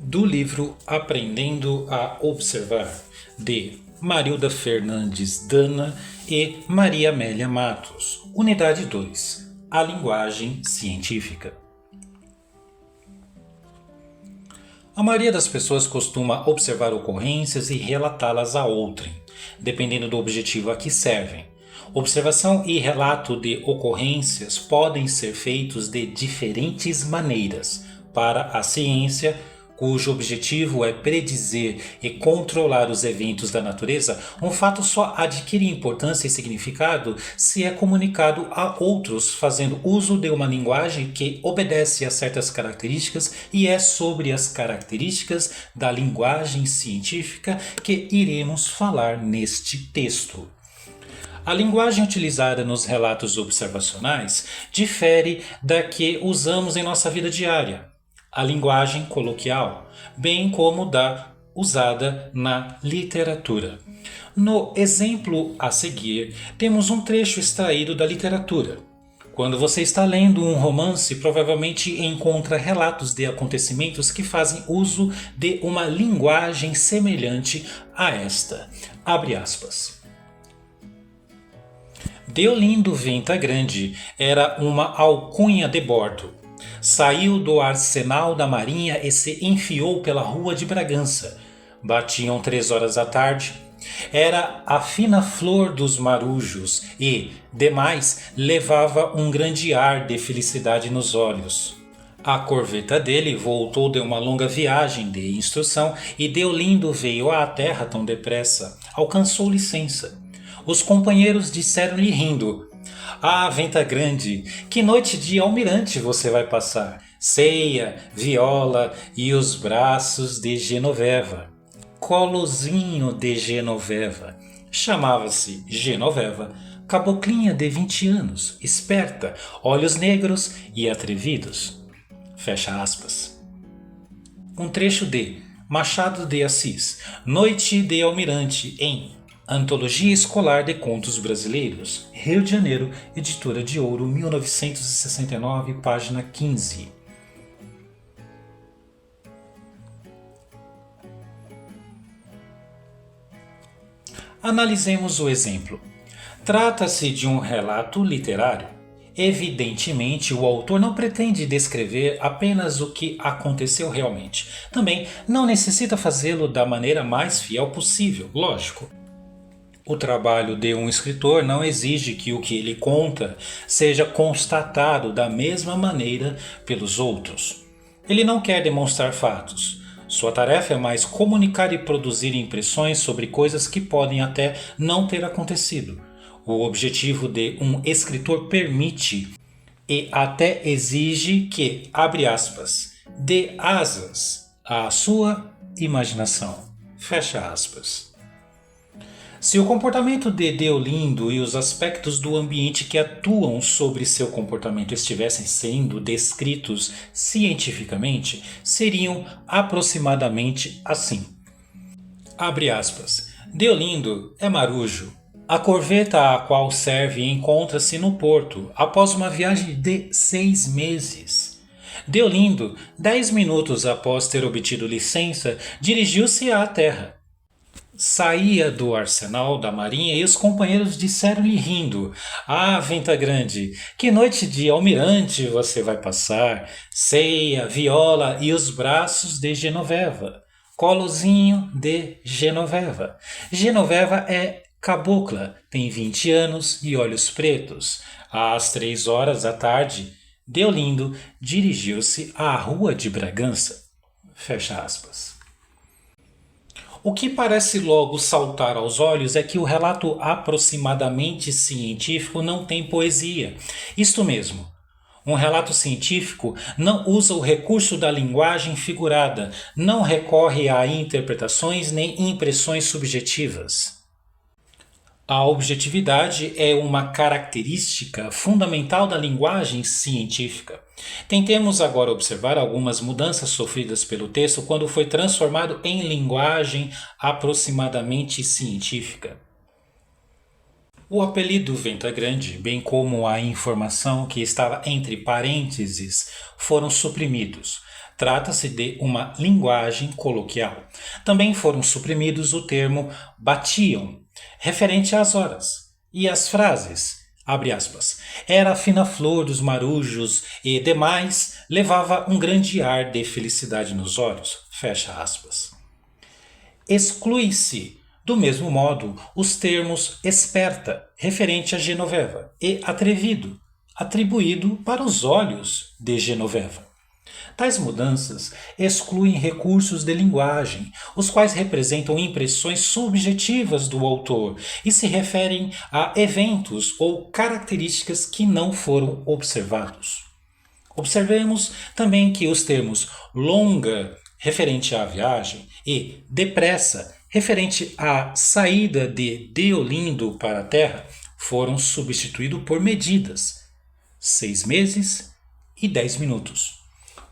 do livro Aprendendo a Observar, de Marilda Fernandes Dana e Maria Amélia Matos, Unidade 2, A Linguagem Científica. A maioria das pessoas costuma observar ocorrências e relatá-las a outrem, dependendo do objetivo a que servem. Observação e relato de ocorrências podem ser feitos de diferentes maneiras. Para a ciência, cujo objetivo é predizer e controlar os eventos da natureza, um fato só adquire importância e significado se é comunicado a outros, fazendo uso de uma linguagem que obedece a certas características, e é sobre as características da linguagem científica que iremos falar neste texto. A linguagem utilizada nos relatos observacionais difere da que usamos em nossa vida diária, a linguagem coloquial, bem como da usada na literatura. No exemplo a seguir, temos um trecho extraído da literatura. Quando você está lendo um romance, provavelmente encontra relatos de acontecimentos que fazem uso de uma linguagem semelhante a esta. Abre aspas. Deolindo Venta Grande era uma alcunha de bordo. Saiu do arsenal da marinha e se enfiou pela rua de Bragança. Batiam 3 horas da tarde. Era a fina flor dos marujos e, demais, levava um grande ar de felicidade nos olhos. A corveta dele voltou de uma longa viagem de instrução e Deolindo veio à terra tão depressa. Alcançou licença. Os companheiros disseram-lhe rindo: "Ah, Venta Grande, que noite de almirante você vai passar! Ceia, viola e os braços de Genoveva." Colozinho de Genoveva. Chamava-se Genoveva, caboclinha de 20 anos, esperta, olhos negros e atrevidos. Fecha aspas. Um trecho de Machado de Assis, Noite de Almirante, em Antologia Escolar de Contos Brasileiros, Rio de Janeiro, Editora de Ouro, 1969, página 15. Analisemos o exemplo. Trata-se de um relato literário. Evidentemente, o autor não pretende descrever apenas o que aconteceu realmente. Também não necessita fazê-lo da maneira mais fiel possível, lógico. O trabalho de um escritor não exige que o que ele conta seja constatado da mesma maneira pelos outros. Ele não quer demonstrar fatos. Sua tarefa é mais comunicar e produzir impressões sobre coisas que podem até não ter acontecido. O objetivo de um escritor permite e até exige que, abre aspas, dê asas à sua imaginação. Fecha aspas. Se o comportamento de Deolindo e os aspectos do ambiente que atuam sobre seu comportamento estivessem sendo descritos cientificamente, seriam aproximadamente assim. Abre aspas. Deolindo é marujo. A corveta a qual serve encontra-se no porto após uma viagem de 6 meses. Deolindo, 10 minutos após ter obtido licença, dirigiu-se à terra. Saía do arsenal da marinha e os companheiros disseram-lhe rindo: "Ah, Venta Grande, que noite de almirante você vai passar! Ceia, viola e os braços de Genoveva. Colozinho de Genoveva. Genoveva é cabocla, tem 20 anos e olhos pretos." Às 3 horas da tarde, Deolindo dirigiu-se à rua de Bragança. Fecha aspas. O que parece logo saltar aos olhos é que o relato aproximadamente científico não tem poesia. Isto mesmo, um relato científico não usa o recurso da linguagem figurada, não recorre a interpretações nem impressões subjetivas. A objetividade é uma característica fundamental da linguagem científica. Tentemos agora observar algumas mudanças sofridas pelo texto quando foi transformado em linguagem aproximadamente científica. O apelido Venta Grande, bem como a informação que estava entre parênteses, foram suprimidos. Trata-se de uma linguagem coloquial. Também foram suprimidos o termo batiam, referente às horas, e as frases, abre aspas, era a fina flor dos marujos e demais levava um grande ar de felicidade nos olhos, fecha aspas. Exclui-se, do mesmo modo, os termos esperta, referente a Genoveva, e atrevido, atribuído para os olhos de Genoveva. Tais mudanças excluem recursos de linguagem, os quais representam impressões subjetivas do autor e se referem a eventos ou características que não foram observados. Observemos também que os termos longa, referente à viagem, e depressa, referente à saída de Deolindo para a Terra, foram substituídos por medidas, 6 meses e 10 minutos.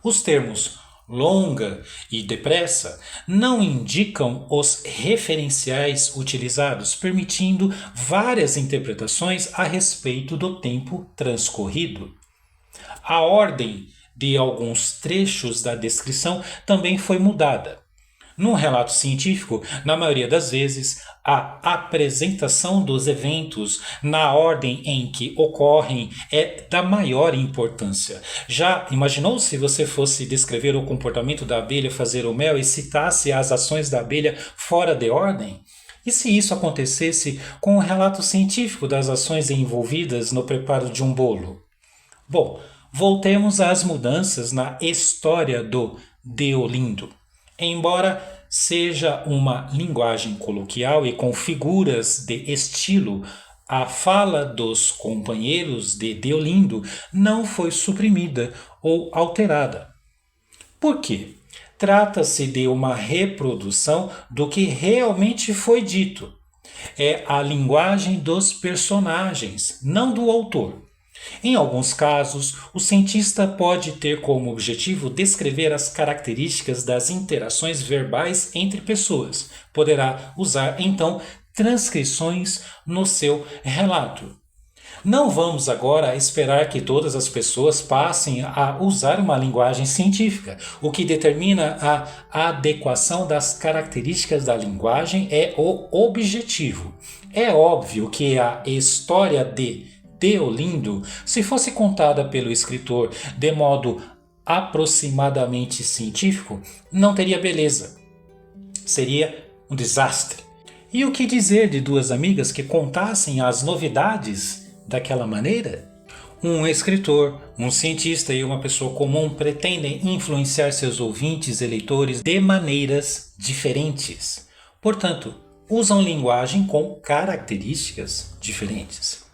Os termos longa e depressa não indicam os referenciais utilizados, permitindo várias interpretações a respeito do tempo transcorrido. A ordem de alguns trechos da descrição também foi mudada. Num relato científico, na maioria das vezes, a apresentação dos eventos na ordem em que ocorrem é da maior importância. Já imaginou se você fosse descrever o comportamento da abelha fazer o mel e citasse as ações da abelha fora de ordem? E se isso acontecesse com o relato científico das ações envolvidas no preparo de um bolo? Bom, voltemos às mudanças na história do Deolindo. Embora seja uma linguagem coloquial e com figuras de estilo, a fala dos companheiros de Deolindo não foi suprimida ou alterada. Por quê? Trata-se de uma reprodução do que realmente foi dito. É a linguagem dos personagens, não do autor. Em alguns casos, o cientista pode ter como objetivo descrever as características das interações verbais entre pessoas. Poderá usar, então, transcrições no seu relato. Não vamos agora esperar que todas as pessoas passem a usar uma linguagem científica. O que determina a adequação das características da linguagem é o objetivo. É óbvio que a história de Deolindo, se fosse contada pelo escritor de modo aproximadamente científico, não teria beleza. Seria um desastre. E o que dizer de duas amigas que contassem as novidades daquela maneira? Um escritor, um cientista e uma pessoa comum pretendem influenciar seus ouvintes e leitores de maneiras diferentes. Portanto, usam linguagem com características diferentes.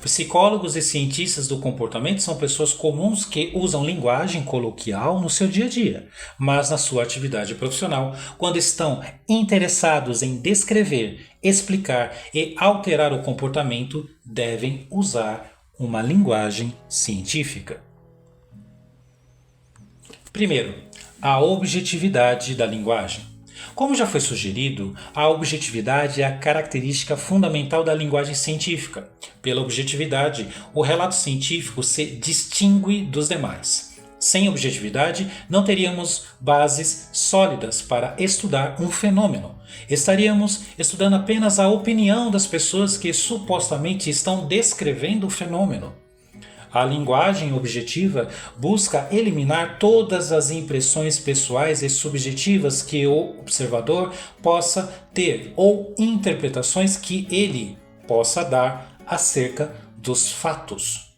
Psicólogos e cientistas do comportamento são pessoas comuns que usam linguagem coloquial no seu dia a dia, mas na sua atividade profissional, quando estão interessados em descrever, explicar e alterar o comportamento, devem usar uma linguagem científica. Primeiro, a objetividade da linguagem. Como já foi sugerido, a objetividade é a característica fundamental da linguagem científica. Pela objetividade, o relato científico se distingue dos demais. Sem objetividade, não teríamos bases sólidas para estudar um fenômeno. Estaríamos estudando apenas a opinião das pessoas que supostamente estão descrevendo o fenômeno. A linguagem objetiva busca eliminar todas as impressões pessoais e subjetivas que o observador possa ter ou interpretações que ele possa dar acerca dos fatos.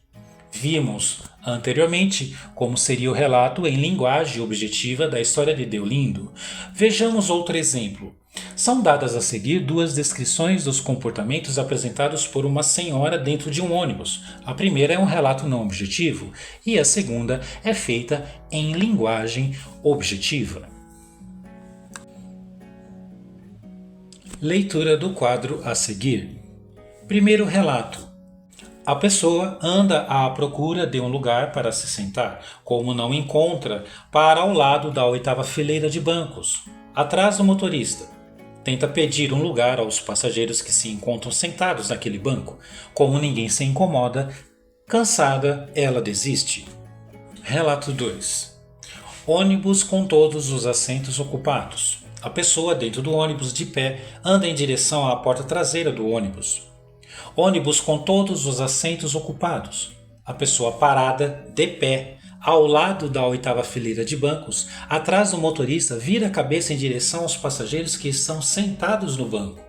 Vimos anteriormente como seria o relato em linguagem objetiva da história de Deolindo. Vejamos outro exemplo. São dadas a seguir duas descrições dos comportamentos apresentados por uma senhora dentro de um ônibus. A primeira é um relato não objetivo e a segunda é feita em linguagem objetiva. Leitura do quadro a seguir. Primeiro relato. A pessoa anda à procura de um lugar para se sentar, como não encontra, para ao lado da 8ª fileira de bancos. Atrás do motorista. Tenta pedir um lugar aos passageiros que se encontram sentados naquele banco. Como ninguém se incomoda, cansada, ela desiste. Relato 2. Ônibus com todos os assentos ocupados. A pessoa dentro do ônibus de pé anda em direção à porta traseira do ônibus. Ônibus com todos os assentos ocupados. A pessoa parada, de pé, ao lado da oitava fileira de bancos, atrás do motorista, vira a cabeça em direção aos passageiros que estão sentados no banco.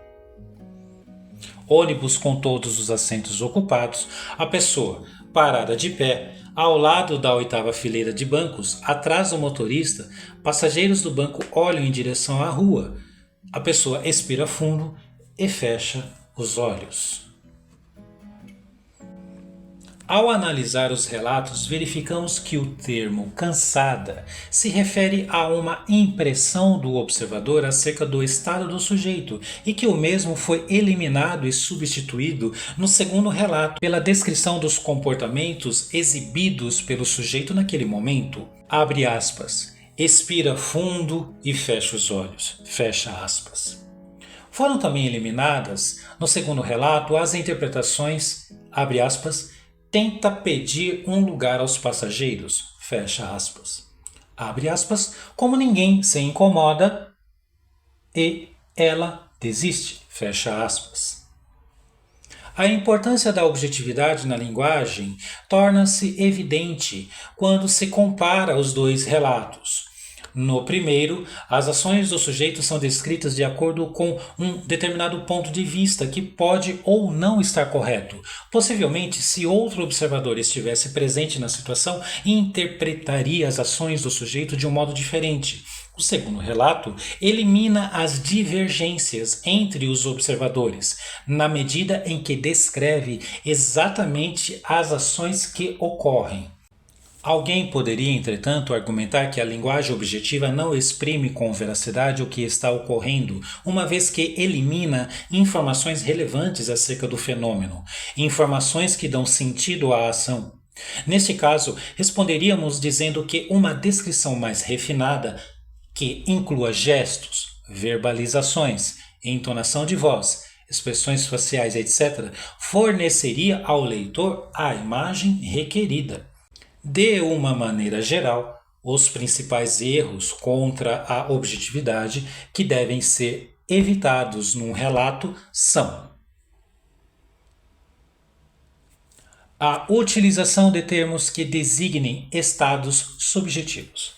Ônibus com todos os assentos ocupados. A pessoa, parada de pé, ao lado da oitava fileira de bancos, atrás do motorista, passageiros do banco olham em direção à rua. A pessoa expira fundo e fecha os olhos. Ao analisar os relatos, verificamos que o termo cansada se refere a uma impressão do observador acerca do estado do sujeito e que o mesmo foi eliminado e substituído no segundo relato pela descrição dos comportamentos exibidos pelo sujeito naquele momento. Abre aspas. Expira fundo e fecha os olhos. Fecha aspas. Foram também eliminadas, no segundo relato, as interpretações, abre aspas, tenta pedir um lugar aos passageiros, fecha aspas. Abre aspas, como ninguém se incomoda e ela desiste, fecha aspas. A importância da objetividade na linguagem torna-se evidente quando se compara os dois relatos. No primeiro, as ações do sujeito são descritas de acordo com um determinado ponto de vista que pode ou não estar correto. Possivelmente, se outro observador estivesse presente na situação, interpretaria as ações do sujeito de um modo diferente. O segundo relato elimina as divergências entre os observadores, na medida em que descreve exatamente as ações que ocorrem. Alguém poderia, entretanto, argumentar que a linguagem objetiva não exprime com veracidade o que está ocorrendo, uma vez que elimina informações relevantes acerca do fenômeno, informações que dão sentido à ação. Neste caso, responderíamos dizendo que uma descrição mais refinada, que inclua gestos, verbalizações, entonação de voz, expressões faciais, etc., forneceria ao leitor a imagem requerida. De uma maneira geral, os principais erros contra a objetividade que devem ser evitados num relato são: a utilização de termos que designem estados subjetivos.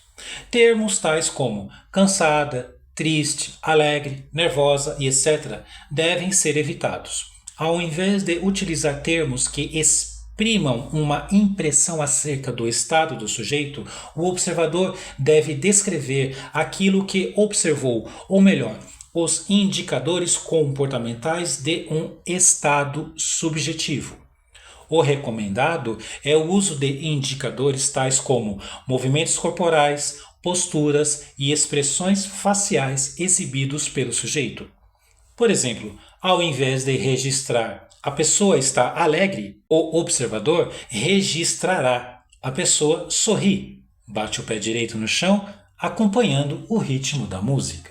Termos tais como cansada, triste, alegre, nervosa e etc. devem ser evitados. Ao invés de utilizar termos que exprimam uma impressão acerca do estado do sujeito, o observador deve descrever aquilo que observou, ou melhor, os indicadores comportamentais de um estado subjetivo. O recomendado é o uso de indicadores tais como movimentos corporais, posturas e expressões faciais exibidos pelo sujeito. Por exemplo, ao invés de registrar "a pessoa está alegre", o observador registrará "a pessoa sorri", bate o pé direito no chão, acompanhando o ritmo da música.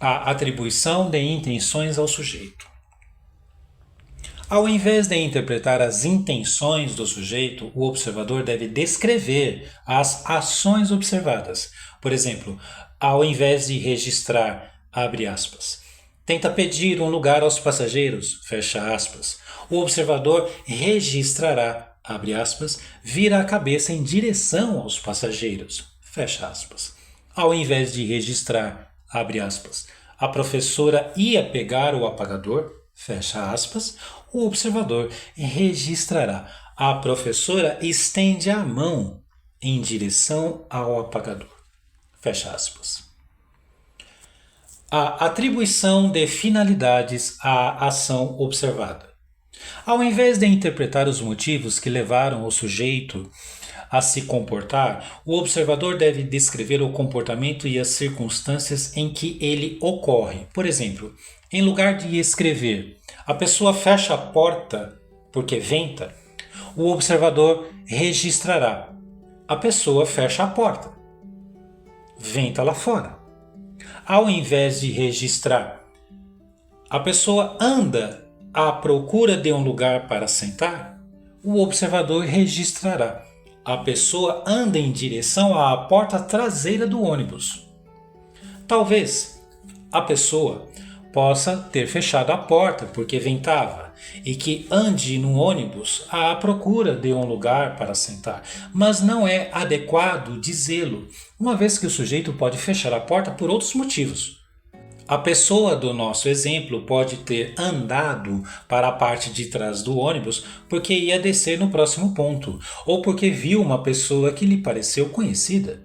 A atribuição de intenções ao sujeito. Ao invés de interpretar as intenções do sujeito, o observador deve descrever as ações observadas. Por exemplo, ao invés de registrar, abre aspas, tenta pedir um lugar aos passageiros, fecha aspas, o observador registrará, abre aspas, vira a cabeça em direção aos passageiros, fecha aspas. Ao invés de registrar, abre aspas, a professora ia pegar o apagador, fecha aspas, o observador registrará, a professora estende a mão em direção ao apagador, fecha aspas. A atribuição de finalidades à ação observada. Ao invés de interpretar os motivos que levaram o sujeito a se comportar, o observador deve descrever o comportamento e as circunstâncias em que ele ocorre. Por exemplo, em lugar de escrever "a pessoa fecha a porta porque venta", o observador registrará "a pessoa fecha a porta, venta lá fora". Ao invés de registrar "a pessoa anda à procura de um lugar para sentar", o observador registrará A pessoa anda em direção à porta traseira do ônibus. Talvez a pessoa possa ter fechado a porta porque ventava e que ande no ônibus à procura de um lugar para sentar, mas não é adequado dizê-lo, uma vez que o sujeito pode fechar a porta por outros motivos. A pessoa do nosso exemplo pode ter andado para a parte de trás do ônibus porque ia descer no próximo ponto, ou porque viu uma pessoa que lhe pareceu conhecida.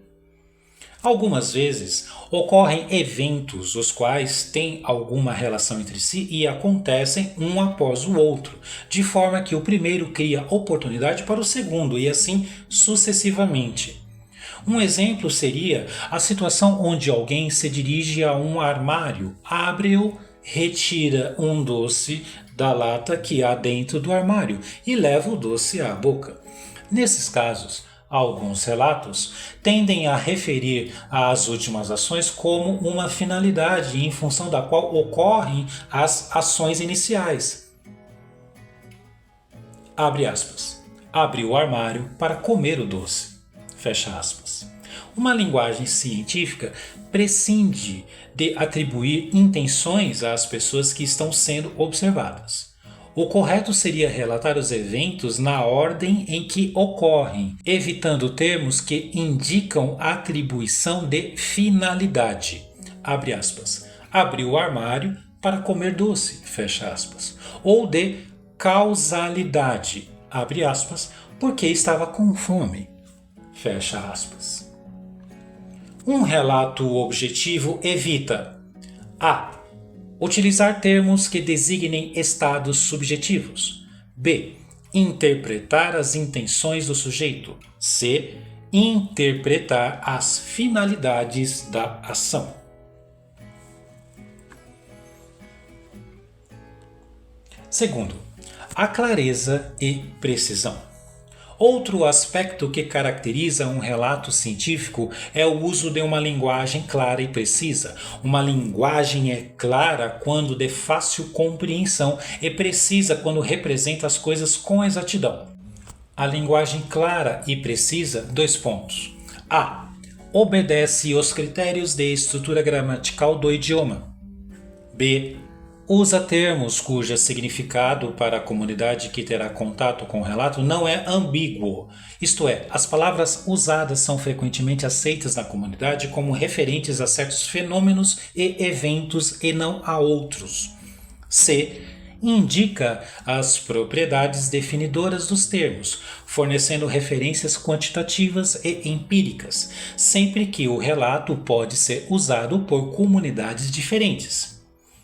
Algumas vezes ocorrem eventos os quais têm alguma relação entre si e acontecem um após o outro, de forma que o primeiro cria oportunidade para o segundo e assim sucessivamente. Um exemplo seria a situação onde alguém se dirige a um armário, abre-o, retira um doce da lata que há dentro do armário e leva o doce à boca. Nesses casos, alguns relatos tendem a referir às últimas ações como uma finalidade em função da qual ocorrem as ações iniciais. Abre aspas. Abriu o armário para comer o doce. Fecha aspas. Uma linguagem científica prescinde de atribuir intenções às pessoas que estão sendo observadas. O correto seria relatar os eventos na ordem em que ocorrem, evitando termos que indicam atribuição de finalidade. Abre aspas. Abriu o armário para comer doce. Fecha aspas. Ou de causalidade. Abre aspas. Porque estava com fome. Fecha aspas. Um relato objetivo evita a. Utilizar termos que designem estados subjetivos. B. Interpretar as intenções do sujeito. C. Interpretar as finalidades da ação. Segundo, a clareza e precisão. Outro aspecto que caracteriza um relato científico é o uso de uma linguagem clara e precisa. Uma linguagem é clara quando de fácil compreensão e precisa quando representa as coisas com exatidão. A linguagem clara e precisa, : A. Obedece aos critérios de estrutura gramatical do idioma. B. Usa termos cujo significado para a comunidade que terá contato com o relato não é ambíguo, isto é, as palavras usadas são frequentemente aceitas na comunidade como referentes a certos fenômenos e eventos e não a outros. C. Indica as propriedades definidoras dos termos, fornecendo referências quantitativas e empíricas, sempre que o relato pode ser usado por comunidades diferentes.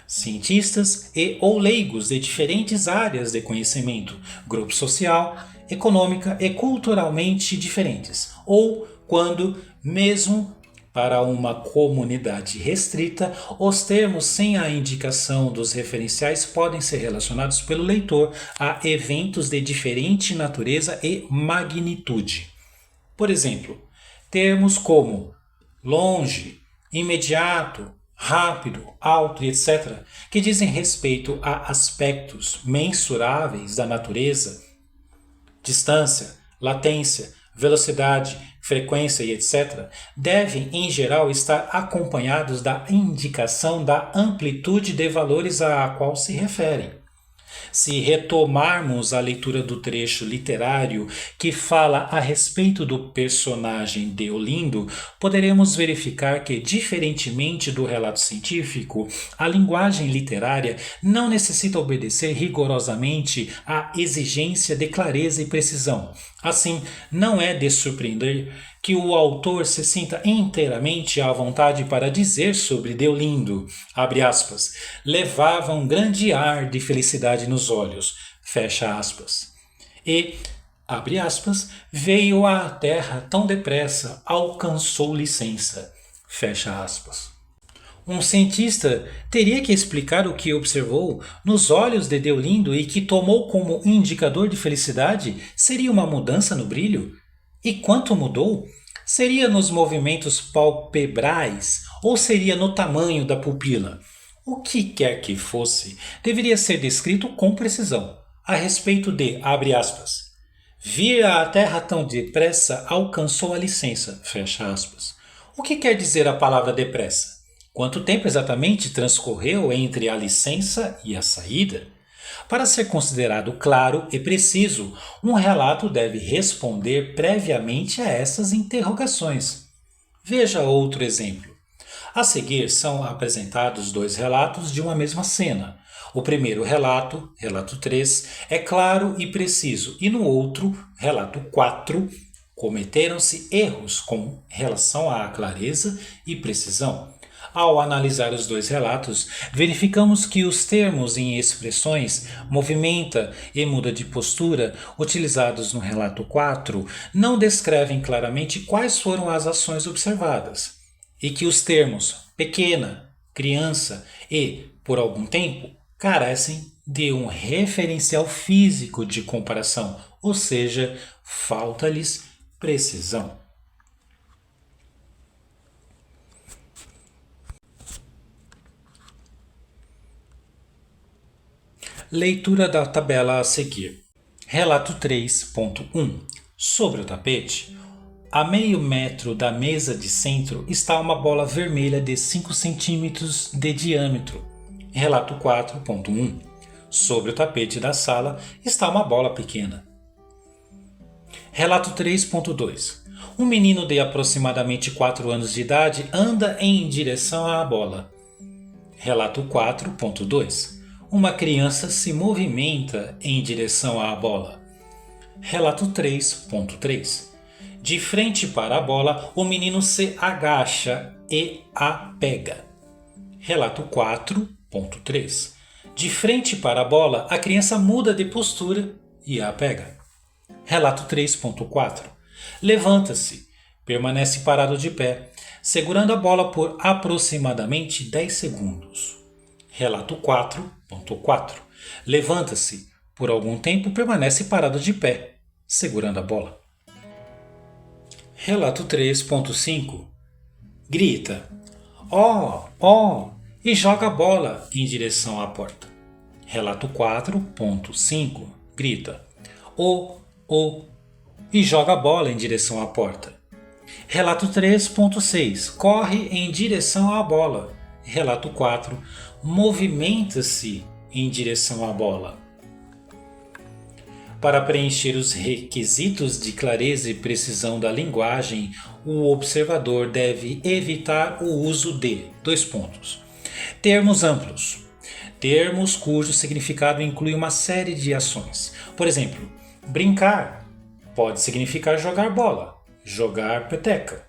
Cientistas e ou leigos de diferentes áreas de conhecimento, grupo social, econômica e culturalmente diferentes, ou quando, mesmo para uma comunidade restrita, os termos sem a indicação dos referenciais podem ser relacionados pelo leitor a eventos de diferente natureza e magnitude. Por exemplo, termos como longe, imediato, rápido, alto e etc., que dizem respeito a aspectos mensuráveis da natureza, distância, latência, velocidade, frequência e etc., devem, em geral, estar acompanhados da indicação da amplitude de valores a qual se referem. Se retomarmos a leitura do trecho literário que fala a respeito do personagem Deolindo, poderemos verificar que, diferentemente do relato científico, a linguagem literária não necessita obedecer rigorosamente à exigência de clareza e precisão. Assim, não é de surpreender que o autor se sinta inteiramente à vontade para dizer sobre Deolindo, abre aspas, levava um grande ar de felicidade nos olhos, fecha aspas, e, abre aspas, veio à terra tão depressa, alcançou licença, fecha aspas. Um cientista teria que explicar o que observou nos olhos de Deolindo e que tomou como indicador de felicidade seria uma mudança no brilho? E quanto mudou? Seria nos movimentos palpebrais ou seria no tamanho da pupila? O que quer que fosse, deveria ser descrito com precisão, a respeito de, abre aspas, Vir à Terra tão depressa alcançou a licença. Fecha aspas. O que quer dizer a palavra depressa? Quanto tempo exatamente transcorreu entre a licença e a saída? Para ser considerado claro e preciso, um relato deve responder previamente a essas interrogações. Veja outro exemplo. A seguir são apresentados dois relatos de uma mesma cena. O primeiro relato, relato 3, é claro e preciso, e no outro, relato 4, cometeram-se erros com relação à clareza e precisão. Ao analisar os dois relatos, verificamos que os termos e expressões movimenta e muda de postura utilizados no relato 4 não descrevem claramente quais foram as ações observadas, e que os termos pequena, criança e por algum tempo carecem de um referencial físico de comparação, ou seja, falta-lhes precisão. Leitura da tabela a seguir. Relato 3.1. Sobre o tapete, a meio metro da mesa de centro está uma bola vermelha de 5 centímetros de diâmetro. Relato 4.1. Sobre o tapete da sala está uma bola pequena. Relato 3.2. Um menino de aproximadamente 4 anos de idade anda em direção à bola. Relato 4.2. Uma criança se movimenta em direção à bola. Relato 3.3. De frente para a bola, o menino se agacha e a pega. Relato 4.3. De frente para a bola, a criança muda de postura e a pega. Relato 3.4. Levanta-se, permanece parado de pé, segurando a bola por aproximadamente 10 segundos. Relato 4.4. Levanta-se, por algum tempo permanece parado de pé, segurando a bola. Relato 3.5. Grita, ó, ó, e joga a bola em direção à porta. Relato 4.5. Grita, ô, e joga a bola em direção à porta. Relato 3.6. Corre em direção à bola. Relato 4. Movimenta-se em direção à bola. Para preencher os requisitos de clareza e precisão da linguagem, o observador deve evitar o uso de termos amplos. Termos cujo significado inclui uma série de ações. Por exemplo, brincar pode significar jogar bola, jogar peteca,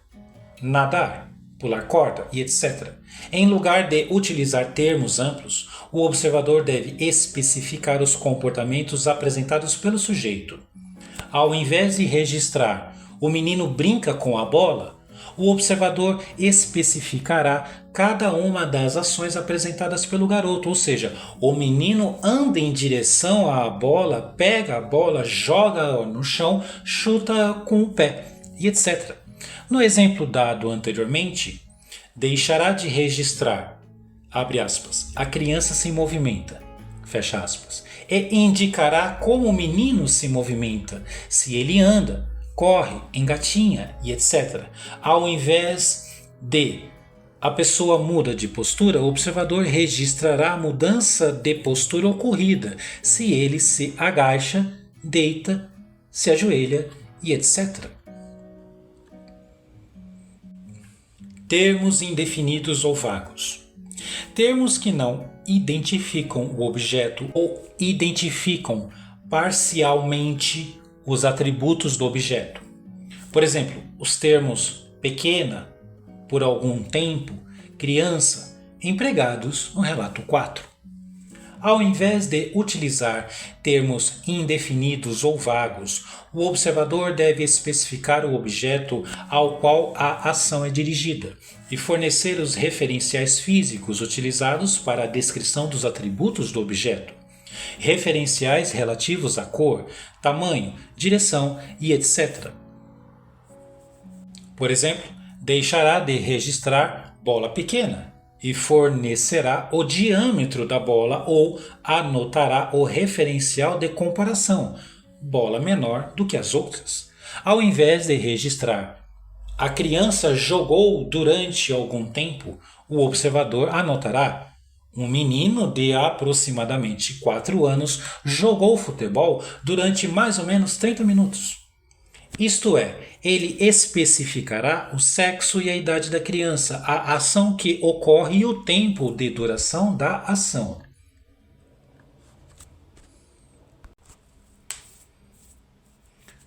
nadar, pular corda e etc. Em lugar de utilizar termos amplos, o observador deve especificar os comportamentos apresentados pelo sujeito. Ao invés de registrar "o menino brinca com a bola", o observador especificará cada uma das ações apresentadas pelo garoto, ou seja, o menino anda em direção à bola, pega a bola, joga no chão, chuta com o pé, e etc. No exemplo dado anteriormente, deixará de registrar, abre aspas, a criança se movimenta, fecha aspas, e indicará como o menino se movimenta, se ele anda, corre, engatinha e etc. Ao invés de a pessoa muda de postura, o observador registrará a mudança de postura ocorrida, se ele se agacha, deita, se ajoelha e etc. Termos indefinidos ou vagos. Termos que não identificam o objeto ou identificam parcialmente os atributos do objeto. Por exemplo, os termos pequena, por algum tempo, criança, empregados no relato 4. Ao invés de utilizar termos indefinidos ou vagos, o observador deve especificar o objeto ao qual a ação é dirigida e fornecer os referenciais físicos utilizados para a descrição dos atributos do objeto. Referenciais relativos à cor, tamanho, direção e etc. Por exemplo, deixará de registrar bola pequena e fornecerá o diâmetro da bola ou anotará o referencial de comparação, bola menor do que as outras. Ao invés de registrar "a criança jogou durante algum tempo", o observador anotará: "um menino de aproximadamente 4 anos jogou futebol durante mais ou menos 30 minutos". Isto é, ele especificará o sexo e a idade da criança, a ação que ocorre e o tempo de duração da ação.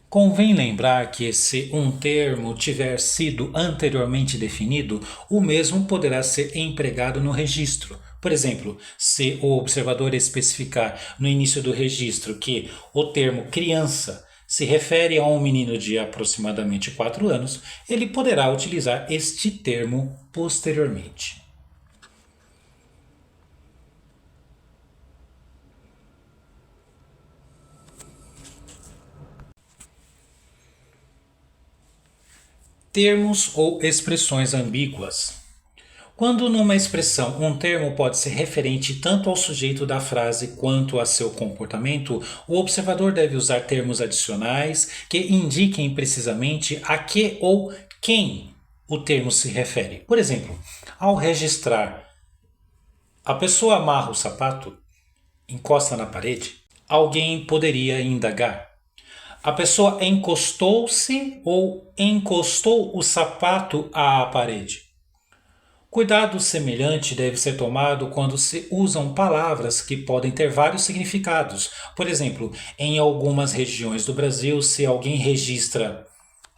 Convém lembrar que, se um termo tiver sido anteriormente definido, o mesmo poderá ser empregado no registro. Por exemplo, se o observador especificar no início do registro que o termo criança se refere a um menino de aproximadamente 4 anos, ele poderá utilizar este termo posteriormente. Termos ou expressões ambíguas. Quando numa expressão um termo pode ser referente tanto ao sujeito da frase quanto a seu comportamento, o observador deve usar termos adicionais que indiquem precisamente a que ou quem o termo se refere. Por exemplo, ao registrar "a pessoa amarra o sapato, encosta na parede", alguém poderia indagar: "a pessoa encostou-se ou encostou o sapato à parede?". Cuidado semelhante deve ser tomado quando se usam palavras que podem ter vários significados. Por exemplo, em algumas regiões do Brasil, se alguém registra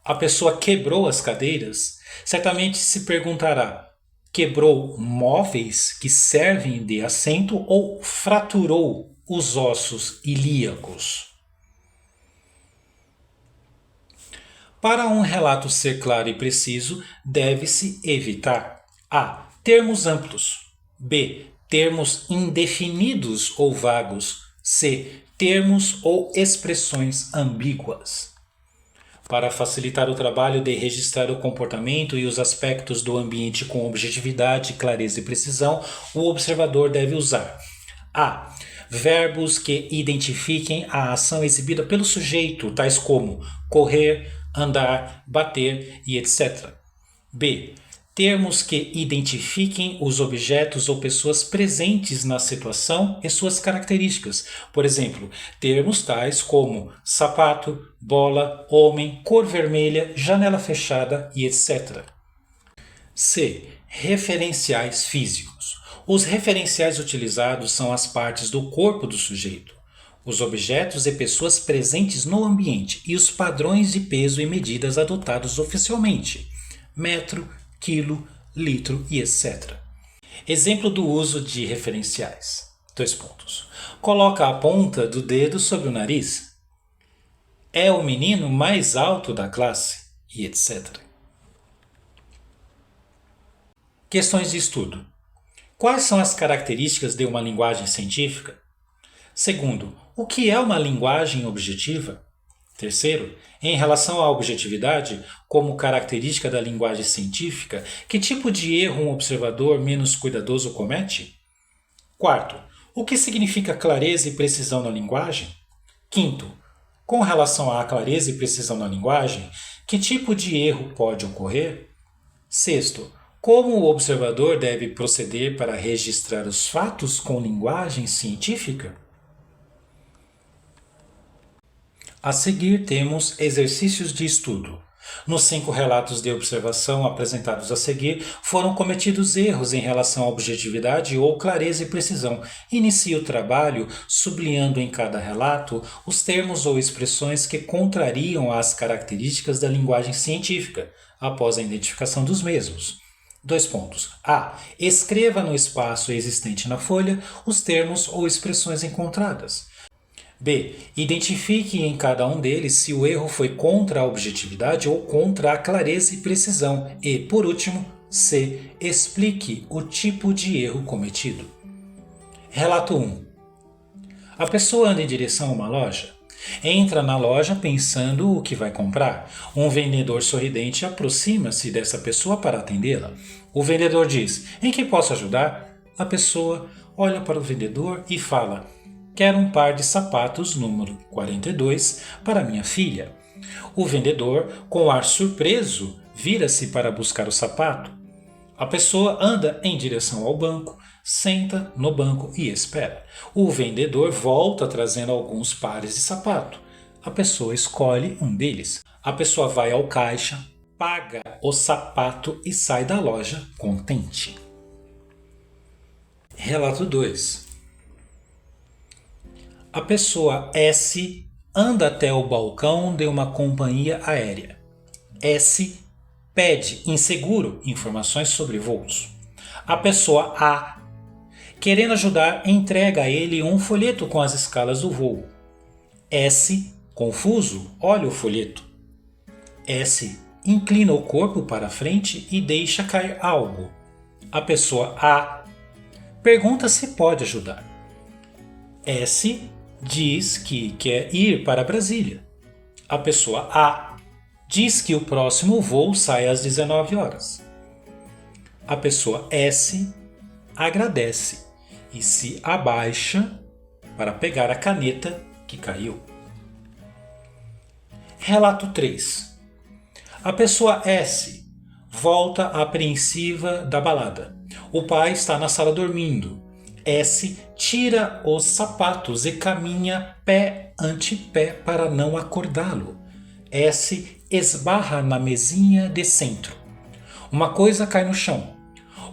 "a pessoa quebrou as cadeiras", certamente se perguntará: quebrou móveis que servem de assento ou fraturou os ossos ilíacos? Para um relato ser claro e preciso, deve-se evitar: a. Termos amplos. B. Termos indefinidos ou vagos. C. Termos ou expressões ambíguas. Para facilitar o trabalho de registrar o comportamento e os aspectos do ambiente com objetividade, clareza e precisão, o observador deve usar: a. Verbos que identifiquem a ação exibida pelo sujeito, tais como correr, andar, bater e etc. B. Termos que identifiquem os objetos ou pessoas presentes na situação e suas características. Por exemplo, termos tais como sapato, bola, homem, cor vermelha, janela fechada e etc. C. Referenciais físicos. Os referenciais utilizados são as partes do corpo do sujeito, os objetos e pessoas presentes no ambiente e os padrões de peso e medidas adotados oficialmente: metro, quilo, litro e etc. Exemplo do uso de referenciais. 2 pontos. Coloca a ponta do dedo sobre o nariz. É o menino mais alto da classe e etc. Questões de estudo. Quais são as características de uma linguagem científica? Segundo, o que é uma linguagem objetiva? Terceiro, em relação à objetividade, como característica da linguagem científica, que tipo de erro um observador menos cuidadoso comete? Quarto, o que significa clareza e precisão na linguagem? Quinto, com relação à clareza e precisão na linguagem, que tipo de erro pode ocorrer? Sexto, como o observador deve proceder para registrar os fatos com linguagem científica? A seguir temos exercícios de estudo. Nos 5 relatos de observação apresentados a seguir, foram cometidos erros em relação à objetividade ou clareza e precisão. Inicie o trabalho sublinhando em cada relato os termos ou expressões que contrariam as características da linguagem científica, após a identificação dos mesmos. 2 pontos. A. Escreva no espaço existente na folha os termos ou expressões encontradas. B. Identifique em cada um deles se o erro foi contra a objetividade ou contra a clareza e precisão. E, por último, C. Explique o tipo de erro cometido. Relato 1. A pessoa anda em direção a uma loja. Entra na loja pensando o que vai comprar. Um vendedor sorridente aproxima-se dessa pessoa para atendê-la. O vendedor diz: "Em que posso ajudar?" A pessoa olha para o vendedor e fala: Quero um par de sapatos número 42 para minha filha. O vendedor, com ar surpreso, vira-se para buscar o sapato. A pessoa anda em direção ao banco, senta no banco e espera. O vendedor volta trazendo alguns pares de sapato. A pessoa escolhe um deles. A pessoa vai ao caixa, paga o sapato e sai da loja contente. Relato 2. A pessoa S anda até o balcão de uma companhia aérea. S pede inseguro informações sobre voos. A pessoa A, querendo ajudar, entrega a ele um folheto com as escalas do voo. S, confuso, olha o folheto. S inclina o corpo para frente e deixa cair algo. A pessoa A pergunta se pode ajudar. S diz que quer ir para Brasília. A pessoa A diz que o próximo voo sai às 19 horas. A pessoa S agradece e se abaixa para pegar a caneta que caiu. Relato 3. A pessoa S volta apreensiva da balada. O pai está na sala dormindo. S tira os sapatos e caminha pé ante pé para não acordá-lo. S esbarra na mesinha de centro. Uma coisa cai no chão.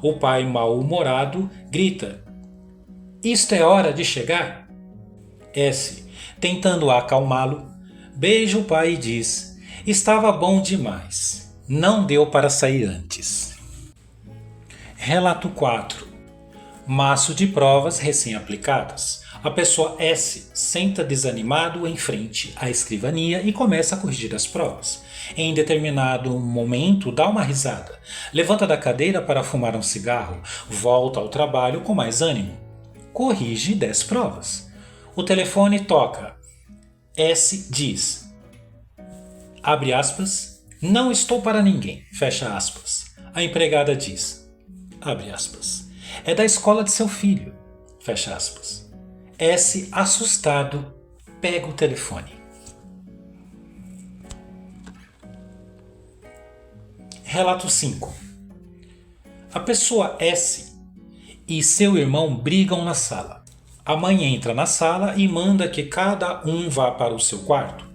O pai, mal-humorado, grita: "Isto é hora de chegar?" S, tentando acalmá-lo, beija o pai e diz: "Estava bom demais. Não deu para sair antes." Relato 4. Maço de provas recém-aplicadas. A pessoa S senta desanimado em frente à escrivania e começa a corrigir as provas. Em determinado momento dá uma risada, levanta da cadeira para fumar um cigarro, volta ao trabalho com mais ânimo. Corrige 10 provas. O telefone toca. S diz, abre aspas, "Não estou para ninguém", fecha aspas. A empregada diz, abre aspas, "É da escola de seu filho", fecha aspas. S, assustado, pega o telefone. Relato 5. A pessoa S e seu irmão brigam na sala. A mãe entra na sala e manda que cada um vá para o seu quarto.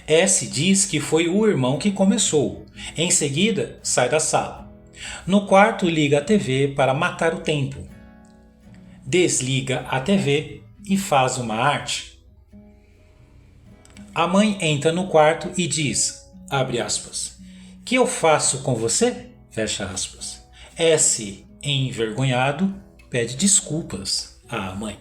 S diz que foi o irmão que começou. Em seguida, sai da sala. No quarto, liga a TV para matar o tempo. Desliga a TV e faz uma arte. A mãe entra no quarto e diz, abre aspas, "Que eu faço com você?" Fecha aspas. S, envergonhado, pede desculpas à mãe.